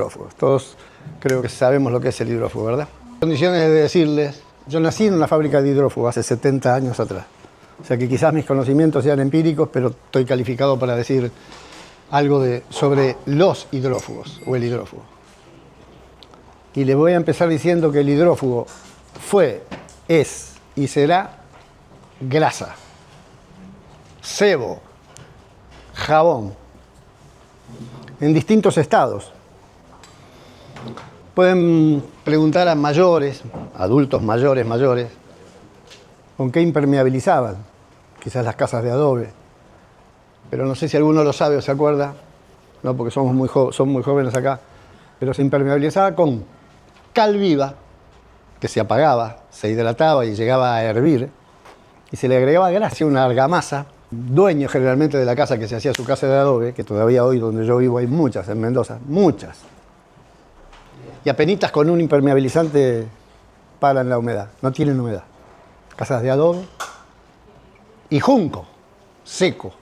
hidrófugos. Todos creo que sabemos lo que es el hidrófugo, ¿verdad? Condiciones de decirles, yo nací en una fábrica de hidrófugo hace 70 años atrás. O sea que quizás mis conocimientos sean empíricos, pero estoy calificado para decir algo sobre los hidrófugos o el hidrófugo. Y les voy a empezar diciendo que el hidrófugo fue, es y será grasa, sebo, jabón, en distintos estados. Pueden preguntar a mayores, adultos mayores, con qué impermeabilizaban, quizás las casas de adobe, pero no sé si alguno lo sabe o se acuerda, no, porque son muy jóvenes acá, pero se impermeabilizaba con cal viva, que se apagaba, se hidrataba y llegaba a hervir, y se le agregaba grasa, una argamasa. Dueño generalmente de la casa que se hacía su casa de adobe, que todavía hoy donde yo vivo hay muchas en Mendoza, muchas. Y apenitas con un impermeabilizante paran la humedad, no tienen humedad. Casas de adobe y junco, seco.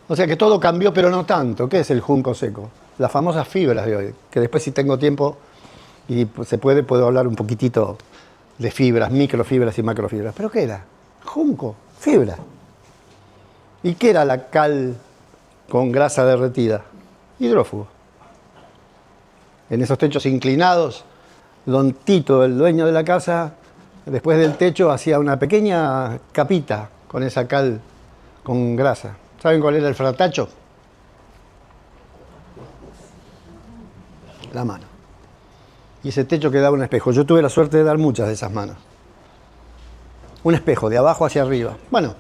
O sea que todo cambió, pero no tanto. ¿Qué es el junco seco? Las famosas fibras de hoy, que después si tengo tiempo y se puede, puedo hablar un poquitito de fibras, microfibras y macrofibras. ¿Pero qué era? Junco, fibra. ¿Y qué era la cal con grasa derretida? Hidrófugo. En esos techos inclinados, don Tito, el dueño de la casa, después del techo hacía una pequeña capita con esa cal con grasa. ¿Saben cuál era el fratacho? La mano. Y ese techo quedaba un espejo. Yo tuve la suerte de dar muchas de esas manos. Un espejo, de abajo hacia arriba. Bueno,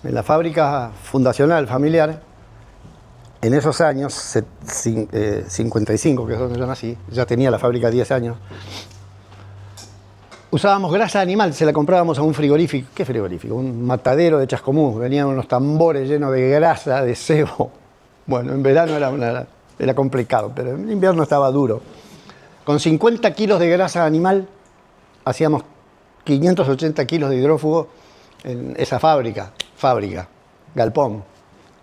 en la fábrica fundacional familiar, en esos años, 55, que es donde yo nací, ya tenía la fábrica 10 años, usábamos grasa animal, se la comprábamos a un frigorífico. ¿Qué frigorífico? Un matadero de Chascomús. Venían unos tambores llenos de grasa, de sebo. Bueno, en verano era complicado, pero en invierno estaba duro. Con 50 kilos de grasa animal hacíamos 580 kilos de hidrófugo en esa fábrica, galpón,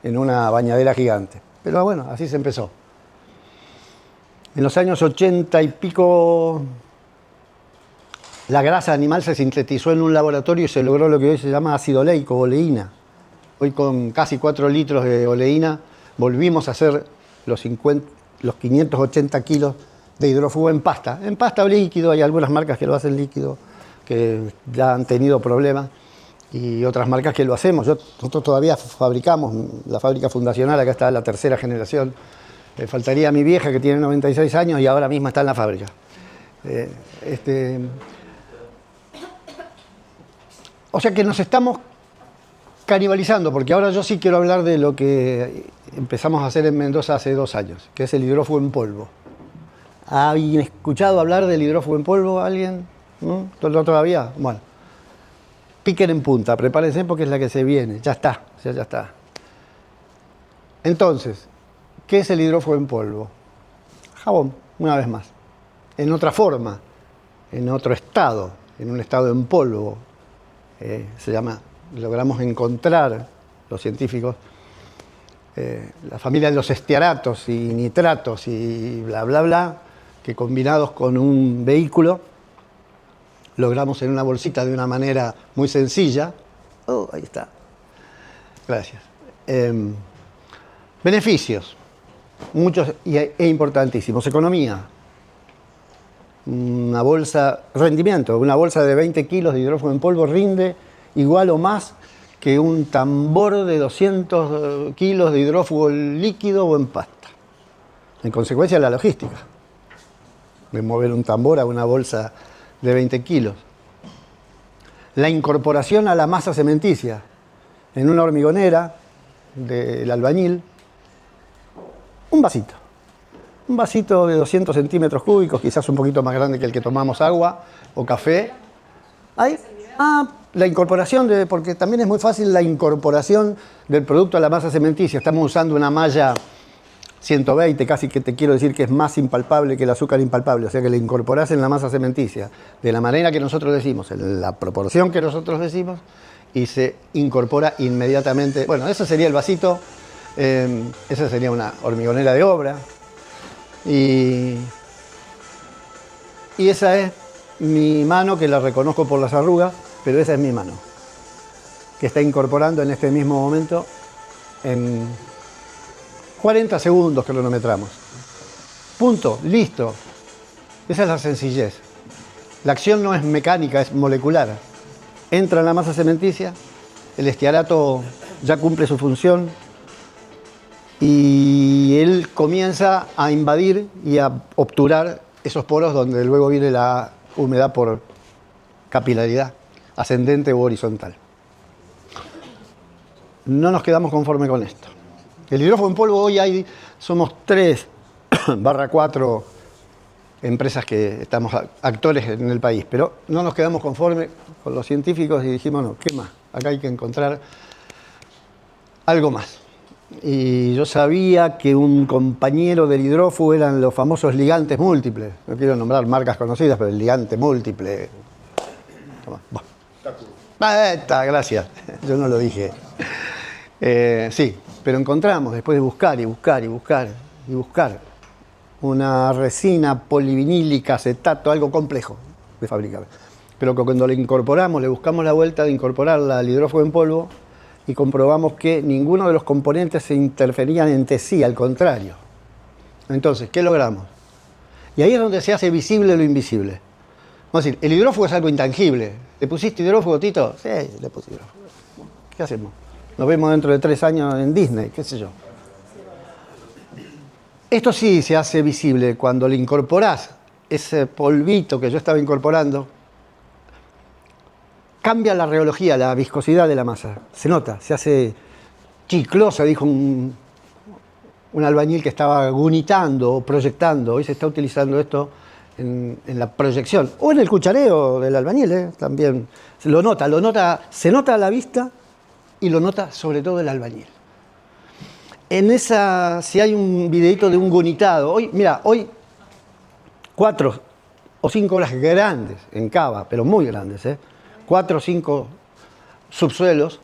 en una bañadera gigante. Pero bueno, así se empezó. En los años 80 y pico, la grasa animal se sintetizó en un laboratorio y se logró lo que hoy se llama ácido oleico, oleína. Hoy con casi 4 litros de oleína volvimos a hacer los 580 kilos de hidrófugo en pasta. En pasta o líquido, hay algunas marcas que lo hacen líquido, que ya han tenido problemas, y otras marcas que lo hacemos. Nosotros todavía fabricamos, la fábrica fundacional, acá está la tercera generación. Faltaría a mi vieja que tiene 96 años y ahora mismo está en la fábrica. O sea que nos estamos canibalizando, porque ahora yo sí quiero hablar de lo que empezamos a hacer en Mendoza hace 2 años, que es el hidrófugo en polvo. ¿Ha escuchado hablar del hidrófugo en polvo alguien? ¿No? ¿Todavía? Bueno. Piquen en punta, prepárense porque es la que se viene. Ya está, ya está. Entonces, ¿qué es el hidrófugo en polvo? Jabón, una vez más. En otra forma, en otro estado, en un estado en polvo. Se llama, logramos encontrar, los científicos, la familia de los estearatos y nitratos y bla, bla, bla, que combinados con un vehículo, logramos en una bolsita de una manera muy sencilla. Oh, ahí está. Gracias. Beneficios, muchos e importantísimos. Economía. Una bolsa de 20 kilos de hidrófugo en polvo rinde igual o más que un tambor de 200 kilos de hidrófugo líquido o en pasta. En consecuencia, la logística de mover un tambor a una bolsa de 20 kilos. La incorporación a la masa cementicia en una hormigonera del albañil, un vasito de 200 centímetros cúbicos, quizás un poquito más grande que el que tomamos agua o café. La incorporación, porque también es muy fácil la incorporación del producto a la masa cementicia. Estamos usando una malla 120, casi que te quiero decir que es más impalpable que el azúcar impalpable, o sea que le incorporás en la masa cementicia de la manera que nosotros decimos, en la proporción que nosotros decimos, y se incorpora inmediatamente. Bueno, ese sería el vasito, esa sería una hormigonera de obra. Y esa es mi mano, que la reconozco por las arrugas, pero esa es mi mano, que está incorporando en este mismo momento en 40 segundos que cronometramos. Punto, listo. Esa es la sencillez. La acción no es mecánica, es molecular. Entra en la masa cementicia, el estearato ya cumple su función y él comienza a invadir y a obturar esos poros donde luego viene la humedad por capilaridad, ascendente u horizontal. No nos quedamos conformes con esto. El hidrófugo en polvo hoy somos 3/4 empresas que estamos actores en el país, pero no nos quedamos conformes con los científicos y dijimos, no, ¿qué más? Acá hay que encontrar algo más. Y yo sabía que un compañero del hidrófugo eran los famosos ligantes múltiples. No quiero nombrar marcas conocidas, pero el ligante múltiple. Gracias. Yo no lo dije. Sí, pero encontramos, después de buscar y buscar y buscar y buscar, una resina polivinílica, acetato, algo complejo de fabricar. Pero que cuando le incorporamos, le buscamos la vuelta de incorporarla al hidrófugo en polvo y comprobamos que ninguno de los componentes se interferían entre sí, al contrario. Entonces, ¿qué logramos? Y ahí es donde se hace visible lo invisible. Vamos a decir, el hidrófugo es algo intangible. ¿Le pusiste hidrófugo, Tito? Sí, le puse hidrófugo. ¿Qué hacemos? Nos vemos dentro de 3 años en Disney, qué sé yo. Esto sí se hace visible cuando le incorporás ese polvito que yo estaba incorporando. Cambia la rheología, la viscosidad de la masa. Se nota, se hace chiclosa, dijo un albañil que estaba gunitando o proyectando. Hoy se está utilizando esto en la proyección. O en el cuchareo del albañil, también. Se nota a la vista y lo nota sobre todo el albañil. Si hay un videito de un gunitado, hoy 4 o 5 obras grandes en Cava, pero muy grandes, 4 o 5 subsuelos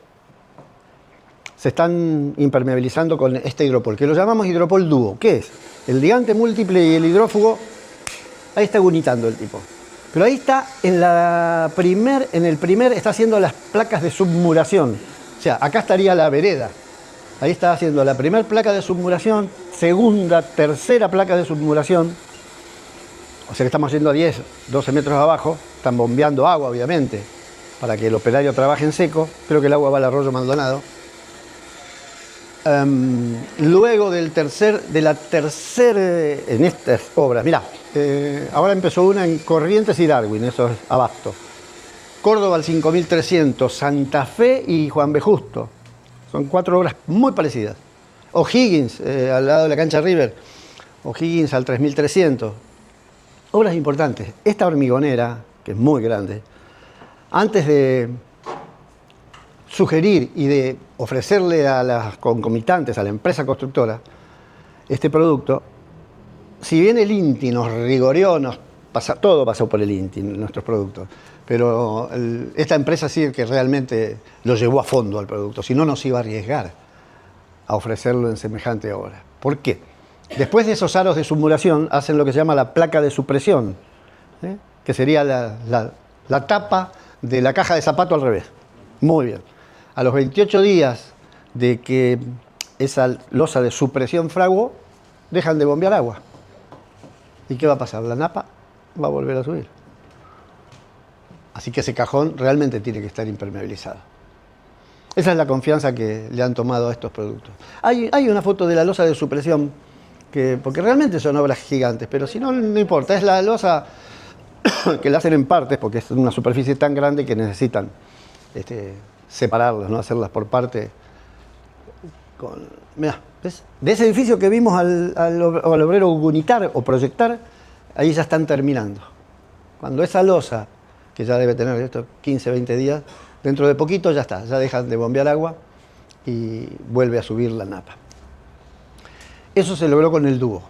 se están impermeabilizando con este hidropol, que lo llamamos hidropol dúo. ¿Qué es? El ligante múltiple y el hidrófugo, ahí está gunitando el tipo. Pero ahí está, en el primer está haciendo las placas de submuración. O sea, acá estaría la vereda. Ahí está haciendo la primera placa de submuración, segunda, tercera placa de submuración. O sea que estamos yendo a 10, 12 metros abajo. Están bombeando agua, obviamente, para que el operario trabaje en seco. Creo que el agua va al arroyo Maldonado. Luego en estas obras, mirá, ahora empezó una en Corrientes y Darwin, eso es Abasto. Córdoba al 5300, Santa Fe y Juan B. Justo. Son 4 obras muy parecidas. O'Higgins, al lado de la cancha River. O'Higgins al 3300. Obras importantes. Esta hormigonera, que es muy grande, antes de sugerir y de ofrecerle a las concomitantes, a la empresa constructora, este producto, si bien el INTI nos rigoreó, todo pasó por el INTI, nuestros productos, pero esta empresa sí que realmente lo llevó a fondo al producto, si no nos iba a arriesgar a ofrecerlo en semejante obra. ¿Por qué? Después de esos aros de submuración hacen lo que se llama la placa de supresión, que sería la tapa de la caja de zapato al revés. Muy bien. A los 28 días de que esa losa de supresión fraguó, dejan de bombear agua. ¿Y qué va a pasar? La napa va a volver a subir. Así que ese cajón realmente tiene que estar impermeabilizado. Esa es la confianza que le han tomado a estos productos. Hay una foto de la losa de supresión, porque realmente son obras gigantes, pero si no, no importa. Es la losa que la hacen en partes, porque es una superficie tan grande que necesitan separarlas, ¿no? Hacerlas por parte. Mirá, ¿ves? De ese edificio que vimos al obrero gunitar o proyectar, ahí ya están terminando. Cuando esa losa, que ya debe tener esto 15, 20 días, dentro de poquito ya está, ya dejan de bombear agua y vuelve a subir la napa. Eso se logró con el dúo.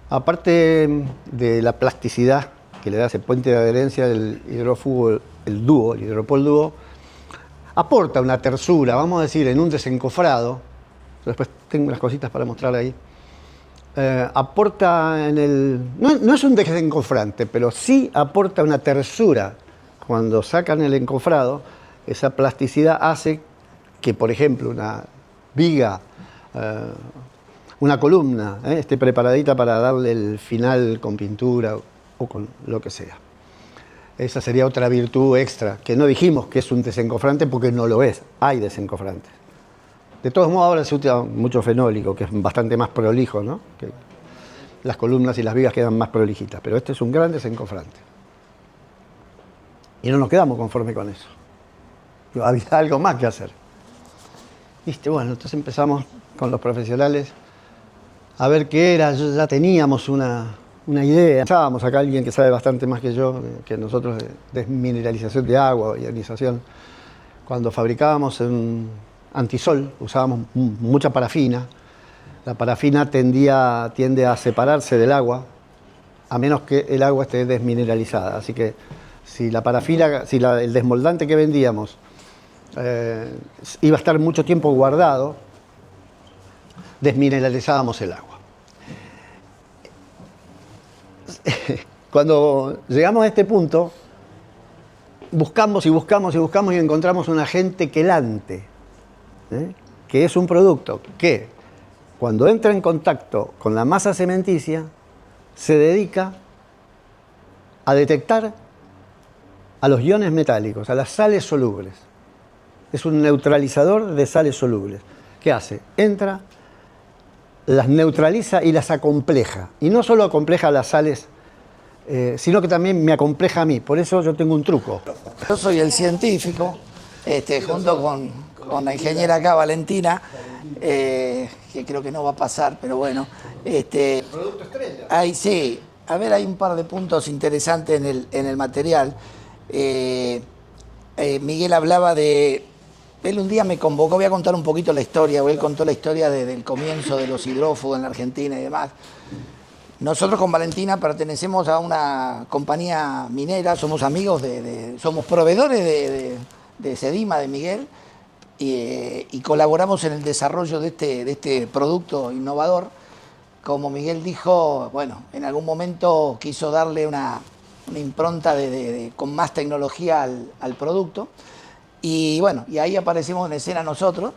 Aparte de la plasticidad que le da ese puente de adherencia del hidrófugo, el dúo, el hidropol dúo, aporta una tersura, vamos a decir, en un desencofrado. Después tengo unas cositas para mostrar ahí. aporta en el... No es un desencofrante, pero sí aporta una tersura. Cuando sacan el encofrado, esa plasticidad hace que, por ejemplo, una viga, una columna, esté preparadita para darle el final con pintura o con lo que sea. Esa sería otra virtud extra, que no dijimos que es un desencofrante porque no lo es, hay desencofrantes. De todos modos, ahora se usa mucho fenólico, que es bastante más prolijo, ¿no? Que las columnas y las vigas quedan más prolijitas, pero este es un gran desencofrante. Y no nos quedamos conformes con eso. Había algo más que hacer. ¿Viste? Bueno, entonces empezamos con los profesionales a ver qué era. Ya teníamos una idea. Pensábamos acá alguien que sabe bastante más que yo, que nosotros, de desmineralización de agua, ionización. Cuando fabricábamos en antisol, usábamos mucha parafina. La parafina tiende a separarse del agua, a menos que el agua esté desmineralizada. Así que si la parafina, el desmoldante que vendíamos iba a estar mucho tiempo guardado, desmineralizábamos el agua. Cuando llegamos a este punto, buscamos y buscamos y buscamos y encontramos un agente quelante, que es un producto que, cuando entra en contacto con la masa cementicia, se dedica a detectar a los iones metálicos, a las sales solubles. Es un neutralizador de sales solubles. ¿Qué hace? Entra, las neutraliza y las acompleja. Y no solo acompleja las sales, sino que también me acompleja a mí. Por eso yo tengo un truco. Yo soy el científico, junto con la ingeniera acá, Valentina, que creo que no va a pasar, pero bueno. El producto estrella. Ahí sí, a ver, hay un par de puntos interesantes en el material. Miguel hablaba de... Él un día me convocó, voy a contar un poquito la historia, él contó la historia del comienzo de los hidrófugos en la Argentina y demás. Nosotros con Valentina pertenecemos a una compañía minera, somos amigos, somos proveedores de Sedima, de Miguel, y colaboramos en el desarrollo de este producto innovador. Como Miguel dijo, bueno, en algún momento quiso darle una impronta con más tecnología al producto. Y bueno, y ahí aparecimos en escena nosotros.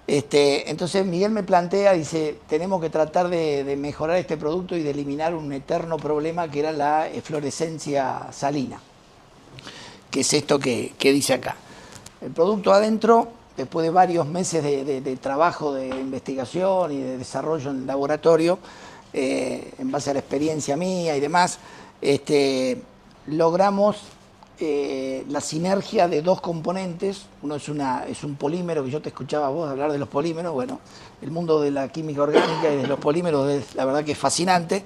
Entonces Miguel me plantea, dice, tenemos que tratar de mejorar este producto y de eliminar un eterno problema que era la eflorescencia salina, que es esto que dice acá. El producto adentro, después de varios meses de trabajo de investigación y de desarrollo en el laboratorio, en base a la experiencia mía y demás, logramos la sinergia de dos componentes. Uno es un polímero, que yo te escuchaba a vos hablar de los polímeros. Bueno, el mundo de la química orgánica y de los polímeros es, la verdad, que es fascinante.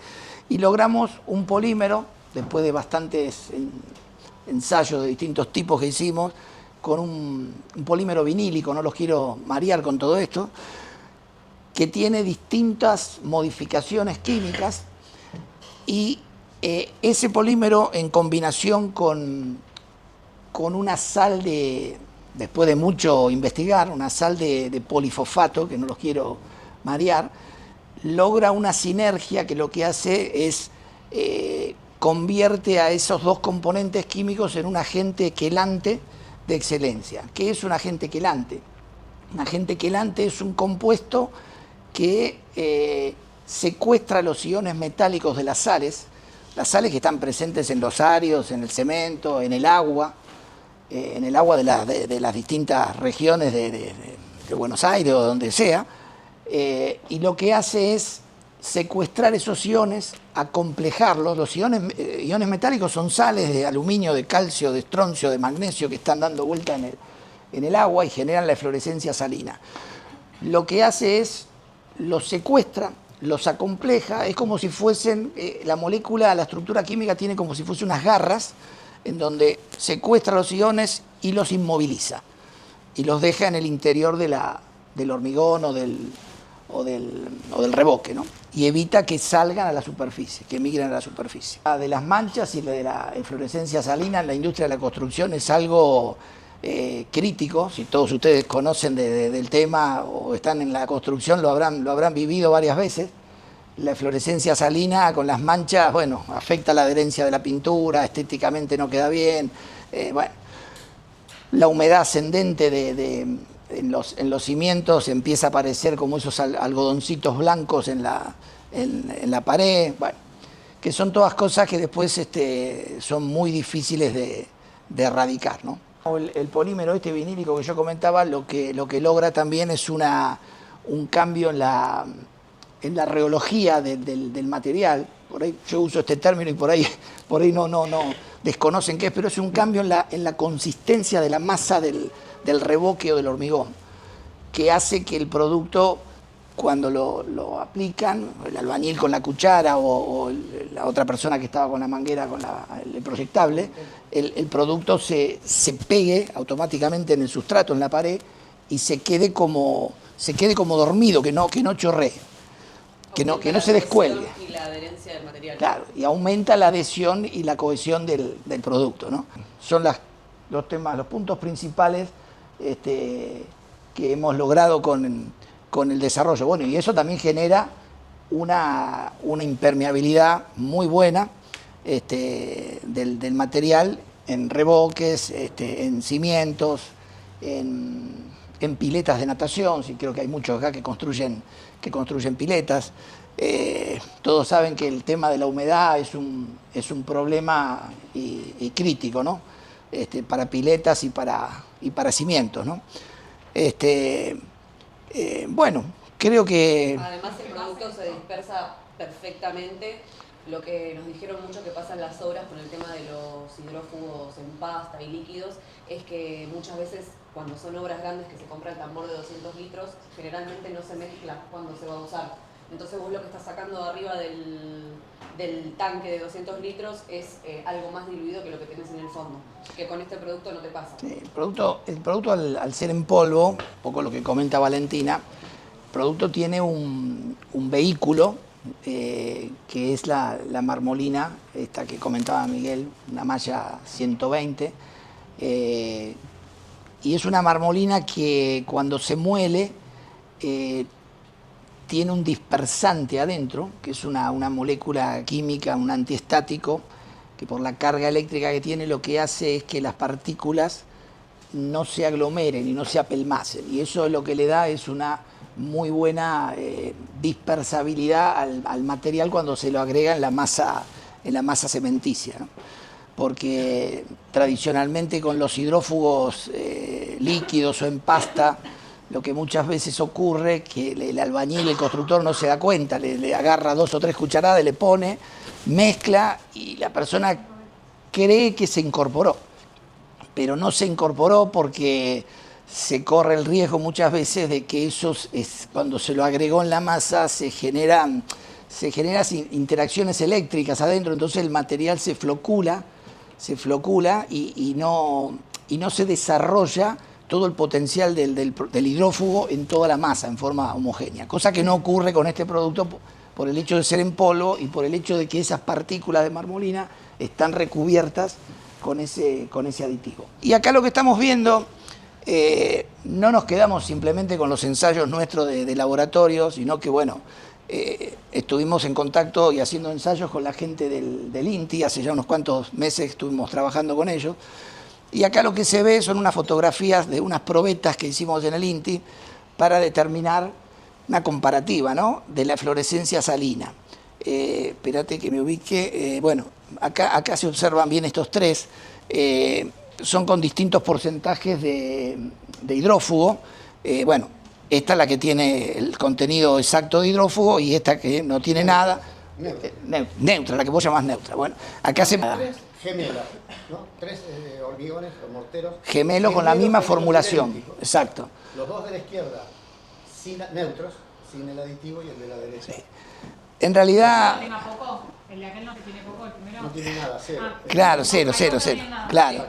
Y logramos un polímero, después de bastantes ensayos de distintos tipos que hicimos, con un polímero vinílico, no los quiero marear con todo esto, que tiene distintas modificaciones químicas, y ese polímero, en combinación con una sal después de mucho investigar, una sal de polifosfato, que no los quiero marear, logra una sinergia que lo que hace es convierte a esos dos componentes químicos en un agente quelante de excelencia. ¿Qué es un agente quelante? Un agente quelante es un compuesto que secuestra los iones metálicos de las sales que están presentes en los áridos, en el cemento, en el agua de las distintas regiones de Buenos Aires o donde sea, y lo que hace es secuestrar esos iones, acomplejarlos. Los iones metálicos son sales de aluminio, de calcio, de estroncio, de magnesio, que están dando vuelta en el agua y generan la eflorescencia salina. Lo que hace es, los secuestra, los acompleja, es como si fuesen, la molécula, la estructura química tiene como si fuese unas garras, en donde secuestra los iones y los inmoviliza, y los deja en el interior del hormigón o del revoque, ¿no? Y evita que salgan a la superficie, que migren a la superficie. De las manchas y de la eflorescencia salina en la industria de la construcción es algo crítico. Si todos ustedes conocen del tema o están en la construcción, lo habrán vivido varias veces. La eflorescencia salina con las manchas, bueno, afecta la adherencia de la pintura, estéticamente no queda bien. Bueno, la humedad ascendente en los cimientos empieza a aparecer como esos algodoncitos blancos en la pared. Bueno, que son todas cosas que después son muy difíciles de erradicar, ¿no? El polímero vinílico que yo comentaba, lo que logra también es un cambio en la reología del material. Por ahí yo uso este término y por ahí no desconocen qué es, pero es un cambio en la consistencia de la masa del reboque o del hormigón, que hace que el producto, cuando lo aplican, el albañil con la cuchara o la otra persona que estaba con la manguera, con el proyectable, el producto se pegue automáticamente en el sustrato, en la pared, y se quede como dormido, que no chorree, que no se descuelgue. Y la adherencia del material. Claro, y aumenta la adhesión y la cohesión del producto, ¿no? Son los puntos principales que hemos logrado con el desarrollo. Bueno, y eso también genera una impermeabilidad muy buena del material en revoques, en cimientos, en piletas de natación. Sí, creo que hay muchos acá que construyen piletas. Todos saben que el tema de la humedad es un problema y crítico, ¿no? Para piletas y para cimientos, ¿no? Bueno, creo que... Además el producto se dispersa perfectamente. Lo que nos dijeron mucho que pasa en las obras con el tema de los hidrófugos en pasta y líquidos es que muchas veces cuando son obras grandes que se compra el tambor de 200 litros, generalmente no se mezcla cuando se va a usar. Entonces vos lo que estás sacando de arriba del tanque de 200 litros es algo más diluido que lo que tenés en el fondo, que con este producto no te pasa. Sí, el producto al ser en polvo, un poco lo que comenta Valentina, el producto tiene un vehículo que es la marmolina, esta que comentaba Miguel, una malla 120, y es una marmolina que cuando se muele tiene un dispersante adentro, que es una molécula química, un antiestático, que por la carga eléctrica que tiene lo que hace es que las partículas no se aglomeren y no se apelmacen, y eso lo que le da es una muy buena dispersabilidad al material cuando se lo agrega en la masa cementicia, ¿no? Porque tradicionalmente con los hidrófugos líquidos o en pasta, lo que muchas veces ocurre es que el albañil, el constructor no se da cuenta, le agarra 2 o 3 cucharadas, le pone, mezcla y la persona cree que se incorporó, pero no se incorporó porque se corre el riesgo muchas veces de que cuando se lo agregó en la masa se generan interacciones eléctricas adentro, entonces el material se flocula y no se desarrolla todo el potencial del hidrófugo en toda la masa en forma homogénea, cosa que no ocurre con este producto por el hecho de ser en polvo y por el hecho de que esas partículas de marmolina están recubiertas con ese aditivo. Y acá lo que estamos viendo, no nos quedamos simplemente con los ensayos nuestros de laboratorio, sino que, bueno, estuvimos en contacto y haciendo ensayos con la gente del INTI, hace ya unos cuantos meses estuvimos trabajando con ellos, y acá lo que se ve son unas fotografías de unas probetas que hicimos en el INTI para determinar una comparativa, ¿no?, de la eflorescencia salina. Espérate que me ubique. Bueno, acá se observan bien estos tres. Son con distintos porcentajes de hidrófugo. Bueno, esta es la que tiene el contenido exacto de hidrófugo y esta que no tiene nada. Neutra, la que vos llamás neutra. Bueno, acá se... Tres gemelas, ¿no? 3 hormigones o morteros. Gemelos con la misma formulación. Exacto. Los dos de la izquierda neutros, sin el aditivo, y el de la derecha. Sí. En realidad... ¿El poco? ¿El de aquel no tiene poco, el primero? No tiene nada, cero. Claro, cero. Claro.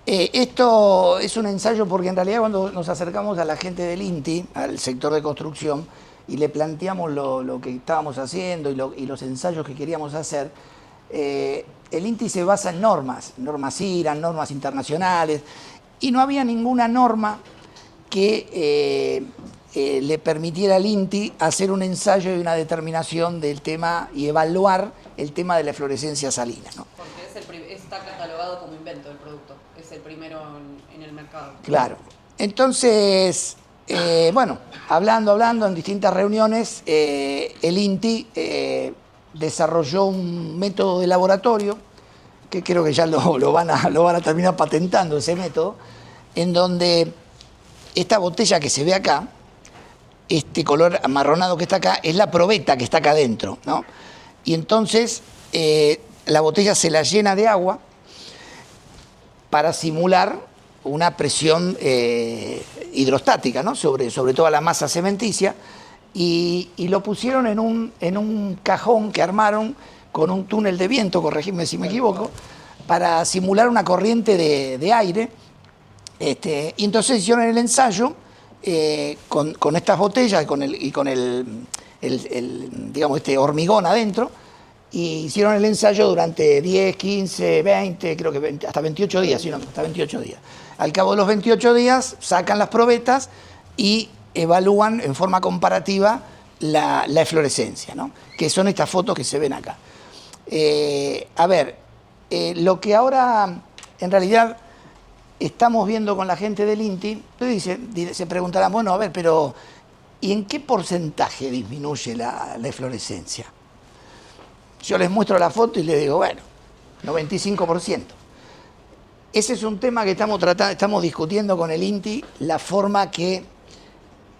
Esto es un ensayo porque en realidad cuando nos acercamos a la gente del INTI, al sector de construcción, y le planteamos lo que estábamos haciendo y los ensayos que queríamos hacer, el INTI se basa en normas IRAN, normas internacionales, y no había ninguna norma que le permitiera al INTI hacer un ensayo y una determinación del tema y evaluar el tema de la eflorescencia salina, ¿no? Porque está catalogado como invento el producto, es el primero en el mercado. Claro. Entonces, bueno, hablando en distintas reuniones, el INTI desarrolló un método de laboratorio, que creo que ya lo van a terminar patentando ese método, en donde esta botella que se ve acá, este color amarronado que está acá, es la probeta que está acá adentro, ¿no? Y entonces la botella se la llena de agua para simular una presión hidrostática, ¿no? sobre toda la masa cementicia, y lo pusieron en un cajón que armaron con un túnel de viento, corregime si me equivoco, para simular una corriente de aire. Y entonces hicieron el ensayo con estas botellas y con digamos, este hormigón adentro, y hicieron el ensayo durante 10, 15, 20, creo que 20, hasta 28 días, sí, no, hasta 28 días. Al cabo de los 28 días sacan las probetas y evalúan en forma comparativa la eflorescencia, ¿no? Que son estas fotos que se ven acá. A ver, lo que ahora en realidad estamos viendo con la gente del INTI, se preguntarán, bueno, a ver, pero ¿y en qué porcentaje disminuye la eflorescencia? Yo les muestro la foto y les digo, bueno, 95%. Ese es un tema que estamos discutiendo con el INTI, la forma que,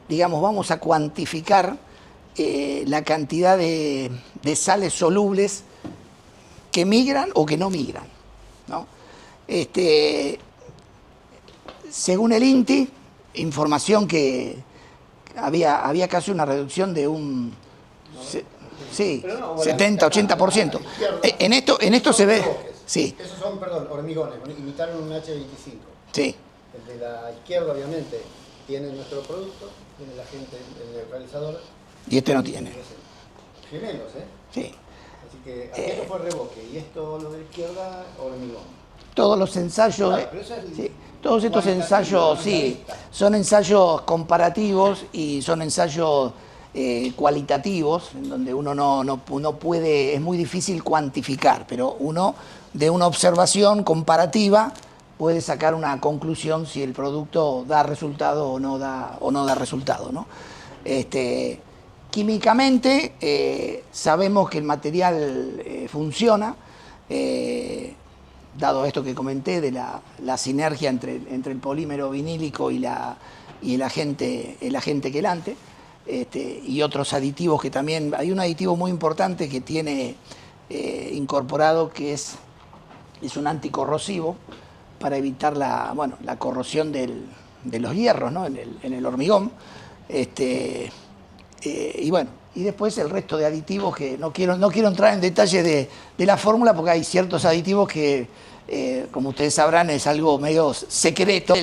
digamos, vamos a cuantificar la cantidad de sales solubles que migran o que no migran, ¿no? Según el INTI, información que había casi una reducción de un... Sí, 70-80%. En esto se ve... Sí. Esos son, perdón, hormigones, imitaron un H25. Sí. El de la izquierda, obviamente, tiene nuestro producto, tiene la gente, el realizador. Y este no tiene. Gemelos, ¿eh? Sí. Así que aquello fue reboque y esto, lo de la izquierda, hormigón. Todos los ensayos... Claro, pero eso es sí, todos estos ensayos, sí, son ensayos comparativos y son ensayos cualitativos, en donde uno no puede, es muy difícil cuantificar, pero uno de una observación comparativa puede sacar una conclusión si el producto da resultado o no da resultado, ¿no? Químicamente sabemos que el material funciona, dado esto que comenté de la sinergia entre el polímero vinílico y el agente quelante, y otros aditivos que también... Hay un aditivo muy importante que tiene incorporado, que es un anticorrosivo para evitar la corrosión de los hierros, ¿no? en el hormigón. Y bueno, y después el resto de aditivos que no quiero entrar en detalle de la fórmula, porque hay ciertos aditivos que, como ustedes sabrán, es algo medio secreto.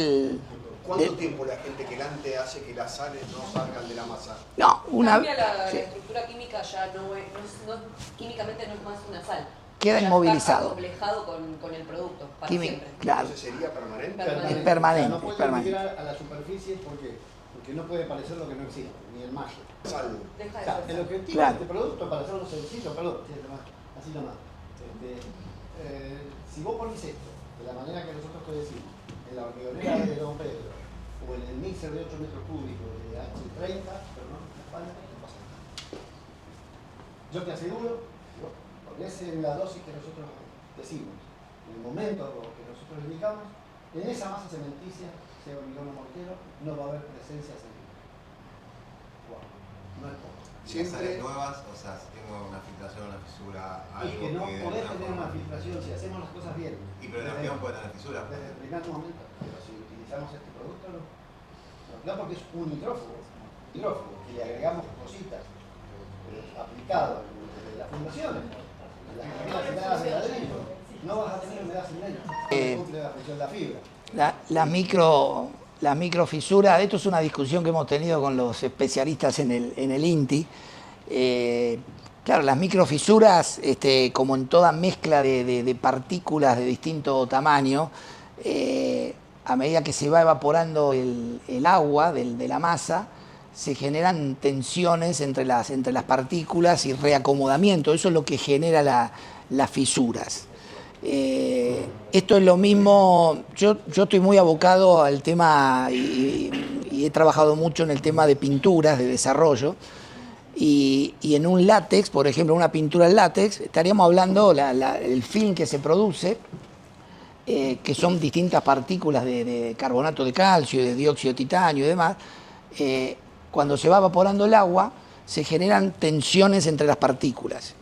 ¿Cuánto tiempo la gente quelante hace que las sales no salgan de la masa? No, Cambia la sí, estructura química, ya químicamente no es más una sal. queda Ya inmovilizado. está complejado con el producto, para siempre. Claro. ¿Entonces sería permanente? Es permanente. No puede permanente. migrar a la superficie porque no puede parecer lo que no existe, ni el magia. Sal. Deja O de sea, ser el sal. objetivo Claro. de este producto, para hacerlo sencillo, perdón, así nomás. Si vos ponés esto, de la manera que nosotros te decimos, en la hormigonera de Don Pedro, o en el mixer de 8 metros cúbicos de H30, pero no, en la espalda, no pasa nada. Yo te aseguro, si vos ponés en la dosis que nosotros decimos, en el momento que nosotros indicamos, en esa masa cementicia, sea hormigón o mortero, no va a haber presencia sanguínea. Wow, no es poco. Siempre nuevas, o sea, si tengo una filtración, una fisura, algo Y que no de podés alguna tener forma- una filtración si hacemos las cosas bien. Y pero el hormigón puede tener fisura. Desde el primer momento, pero si utilizamos este producto, no. No, porque es un hidrófugo, que le agregamos cositas aplicado desde las fundaciones, en las primeras hiladas de ladrillo, no vas a tener humedad sin leño. Cumple la función de la fibra. La microfisura, esto es una discusión que hemos tenido con los especialistas en el INTI. Claro, las microfisuras, como en toda mezcla de partículas de distinto tamaño, a medida que se va evaporando el agua de la masa, se generan tensiones entre las partículas y reacomodamiento. Eso es lo que genera las fisuras. Esto es lo mismo, yo estoy muy abocado al tema y he trabajado mucho en el tema de pinturas, de desarrollo, y en un látex, por ejemplo, una pintura en látex, estaríamos hablando el film que se produce, que son distintas partículas de carbonato de calcio, de dióxido de titanio y demás. Cuando se va evaporando el agua, se generan tensiones entre las partículas.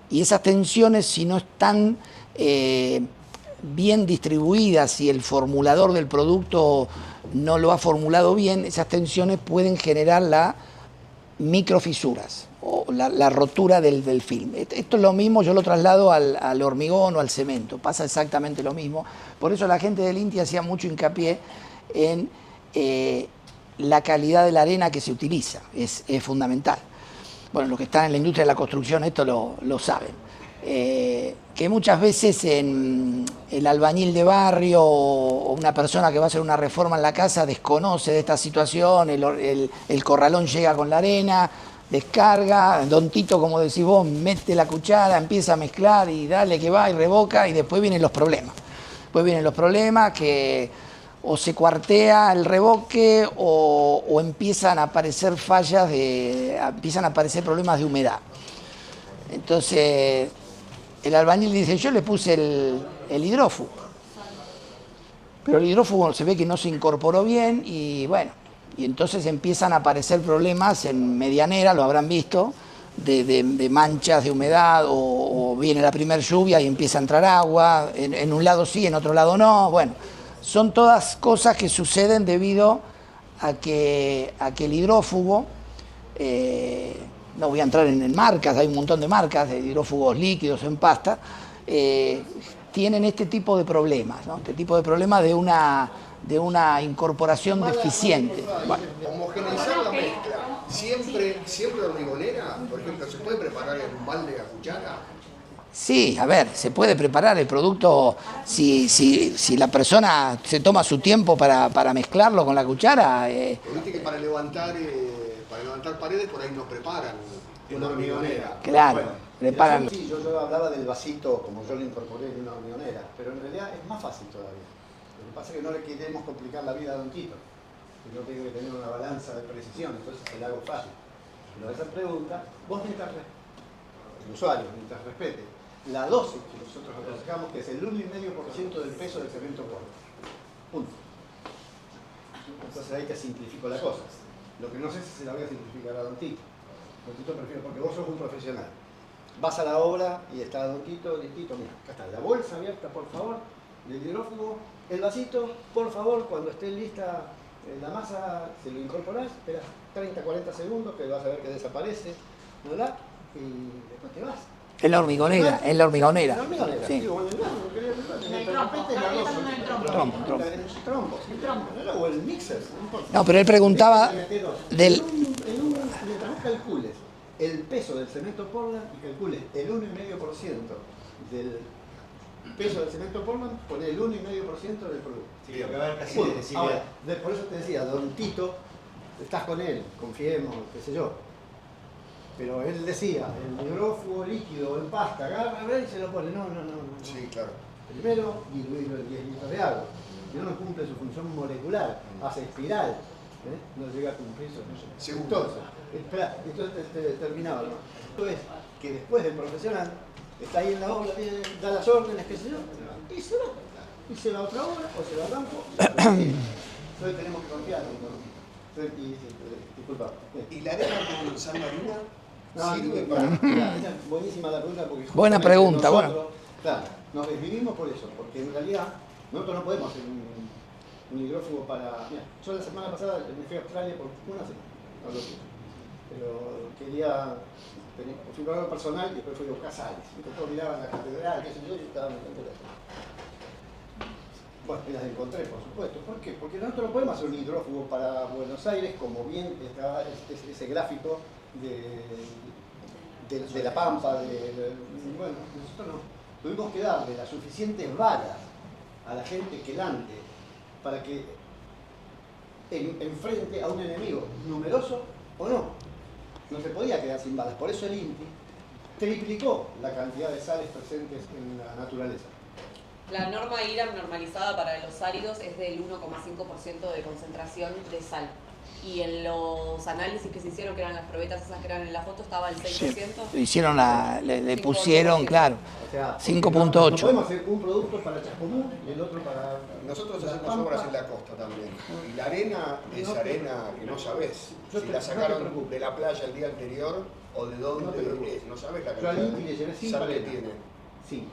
Y esas tensiones, si no están bien distribuidas, si el formulador del producto no lo ha formulado bien, esas tensiones pueden generar las microfisuras o la rotura del film. Esto es lo mismo, yo lo traslado al hormigón o al cemento, pasa exactamente lo mismo. Por eso la gente del INTI hacía mucho hincapié en la calidad de la arena que se utiliza, es fundamental. Bueno, los que están en la industria de la construcción esto lo saben. Que muchas veces el albañil de barrio o una persona que va a hacer una reforma en la casa desconoce de esta situación, el corralón llega con la arena, descarga, Don Tito, como decís vos, mete la cuchara, empieza a mezclar y dale que va y revoca, y después vienen los problemas. Después vienen los problemas que o se cuartea el revoque o empiezan a aparecer fallas, empiezan a aparecer problemas de humedad. Entonces el albañil dice, yo le puse el hidrófugo, pero el hidrófugo se ve que no se incorporó bien y bueno, y entonces empiezan a aparecer problemas en medianera, lo habrán visto, de manchas de humedad o viene la primera lluvia y empieza a entrar agua, en un lado sí, en otro lado no. Bueno, son todas cosas que suceden debido a que el hidrófugo, no voy a entrar en marcas, hay un montón de marcas de hidrófugos líquidos en pasta, tienen este tipo de problemas, ¿no? Este tipo de problemas de una incorporación deficiente. Bueno. Homogeneizar la mezcla, siempre hormigonera, por ejemplo, ¿se puede preparar en un balde a cuchara? Sí, a ver, se puede preparar el producto si la persona se toma su tiempo para mezclarlo con la cuchara. Viste que para levantar paredes por ahí nos preparan una hormigonera. Claro, Bueno, preparan. Sí, yo hablaba del vasito como yo lo incorporé en una hormigonera, pero en realidad es más fácil todavía. Lo que pasa es que no le queremos complicar la vida a Don Tito. Yo tengo que tener una balanza de precisión, entonces se la hago fácil. Pero esa pregunta, vos mientras el usuario, mientras respete la dosis que nosotros aconsejamos, que es el 1,5% del peso del cemento polvo. Punto. Entonces ahí te simplifico la cosa. Lo que no sé si se la voy a simplificar a Don Tito. Don Tito prefiero, porque vos sos un profesional. Vas a la obra y está Don Tito, mira, acá está la bolsa abierta, por favor, del hidrófugo, el vasito, por favor, cuando esté lista la masa, se lo incorporás, esperas 30, 40 segundos, que vas a ver que desaparece, ¿verdad? Y después te vas. En la hormigonera, en la hormigonera. En la hormigonera, Sí. digo, En el trompo, todavía estamos en el trompo. Trompo. O el mixer, no importa. No, pero él preguntaba del... Mientras vos calcules el peso del cemento Portland y calcules el 1,5% del peso del cemento Portland, poné el 1,5% del producto. Sí, lo que va a haber casi Punto. es decir, Ahora, por eso te decía, Don Tito, estás con él, confiemos, qué sé yo. Pero él decía, el hidrófugo líquido en pasta, agarra y se lo pone. No. Sí, claro. Primero, diluirlo en 10 litros de agua. Si no, no cumple su función molecular, hace espiral. No llega a cumplir su función. Segundo. Entonces terminaba. ¿No? Esto es que después del profesional está ahí en la obra, da las órdenes, qué sé yo, y se va. Y se va a otra obra o se va al banco. Entonces tenemos que confiar. Disculpa. ¿Y la arena con sal marina? No, Sirve para, para... esa es buenísima la pregunta porque Buena pregunta, nosotros, claro, nos desvivimos por eso, porque en realidad nosotros no podemos hacer un hidrófugo para... Mira, yo la semana pasada me fui a Australia por una semana, pero quería... Fui para algo personal y después fui a buscar sales. Todos miraban la catedral, qué sé yo, y estaba muy contento. Bueno, y las encontré, por supuesto. ¿Por qué? Porque nosotros no podemos hacer un hidrófugo para Buenos Aires, como bien estaba ese gráfico de la Pampa. Bueno, nosotros no. Tuvimos que darle las suficientes varas a la gente quelante para que enfrente a un enemigo numeroso ¿O no? No se podía quedar sin balas. Por eso el INTI triplicó la cantidad de sales presentes en la naturaleza. La norma IRAM normalizada para los áridos es del 1,5% de concentración de sal. Y en los análisis que se hicieron, que eran las probetas esas que eran en la foto, estaba el 6%. Hicieron le pusieron, 5,8%. claro, O sea, 5,8. No podemos hacer un producto para Chascomún y el otro para... Nosotros la hacemos Pampa. obras en la costa también. Y la arena es arena que no sabes Yo si te- la no te sacaron preocupes. de la playa el día anterior o de dónde No te preocupes. es. No sabes la Yo al cantidad INTI le llevé de 5 sal que arenas. tiene. 5.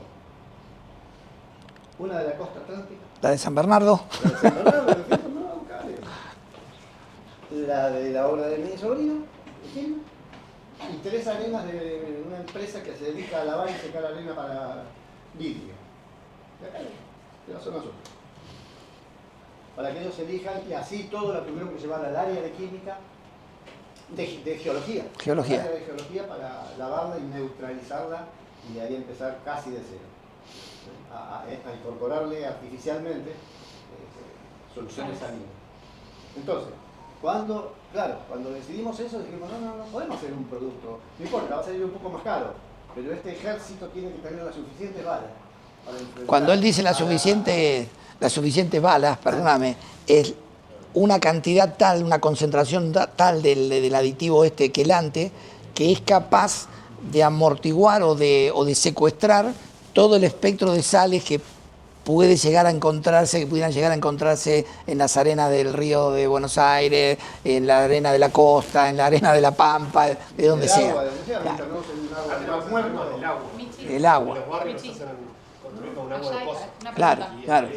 Una de la costa atlántica. La de San Bernardo. La de San Bernardo, de San Bernardo, Cali. La de la obra de mi sobrino, Gil, y 3 arenas de una empresa que se dedica a lavar y secar arena para vidrio. De acá, de la zona sur. Para que ellos elijan, y así todo lo tuvieron que llevar al área de química, de geología. Geología. Al área de geología para lavarla y neutralizarla y de ahí empezar casi de cero. A incorporarle artificialmente soluciones salinas. Entonces, cuando decidimos eso, dijimos, no podemos hacer un producto, no importa, va a salir un poco más caro, pero este ejército tiene que tener las suficientes balas para enfrentar Cuando él dice a la- las suficientes balas, perdóname, es una cantidad tal, una concentración tal del aditivo quelante, que es capaz de amortiguar o de secuestrar todo el espectro de sales que pudieran llegar a encontrarse en las arenas del río de Buenos Aires, en la arena de la costa, en la arena de la Pampa, de donde del sea. agua, de donde sea, Claro. mientras no sea un agua de mar muerto. El agua. El agua. Los barrios se hacen construir con agua de pozo. Claro, claro.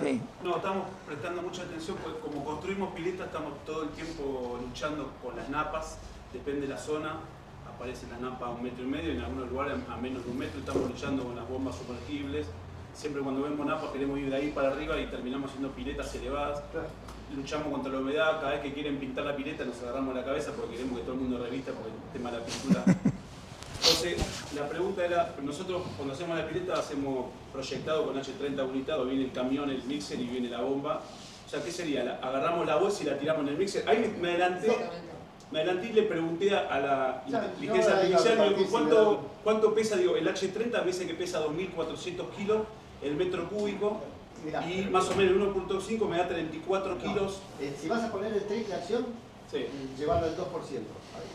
Sí. No, estamos prestando mucha atención porque como construimos piletas estamos todo el tiempo luchando con las napas, depende de la zona, aparece la napa a 1,5 metros y en algunos lugares a menos de 1 metro, estamos luchando con las bombas sumergibles, siempre cuando vemos napas queremos ir de ahí para arriba y terminamos haciendo piletas elevadas, luchamos contra la humedad, cada vez que quieren pintar la pileta nos agarramos la cabeza porque queremos que todo el mundo revista porque el tema de la pintura. Entonces, la pregunta era, nosotros cuando hacemos la pileta hacemos proyectado con H30 unitado, viene el camión, el mixer y viene la bomba. O sea, ¿qué sería? Agarramos la bolsa y la tiramos en el mixer. Ahí me adelanté y le pregunté a la inteligencia artificial, digo, ¿cuánto pesa? Digo, el H30 me dice que pesa 2.400 kilos el metro cúbico. Mirá, Y más o menos el 1.5 me da 34 kilos. Si vas a poner el triple acción, Sí. llevarlo al 2%.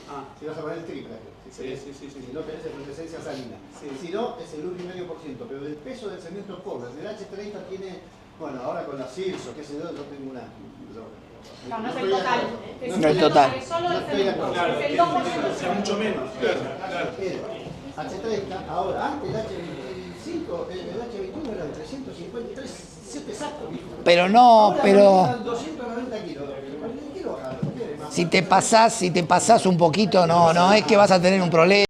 Ah. Si vas a poner el triple acción. Sí. Si no tenés efervescencia salina. Sí. Si no, es el 1,5%. Pero del peso del cemento pobre, el H30 tiene, bueno, ahora con la CIRSO, qué sé yo tengo una... No, no es el estoy de total. acuerdo. No es el total. Es solo No el estoy de cemento. acuerdo. Claro, Es el que 2%. sea mucho menos. Claro. Pero H30, ahora, antes el H25, el H21 eran 353, 7 exacto. Pero no, Ahora pero eran 290 kilos. ¿Quién quiere bajarlo? ¿Quiere más? si te pasás un poquito, no es que vas a tener un problema.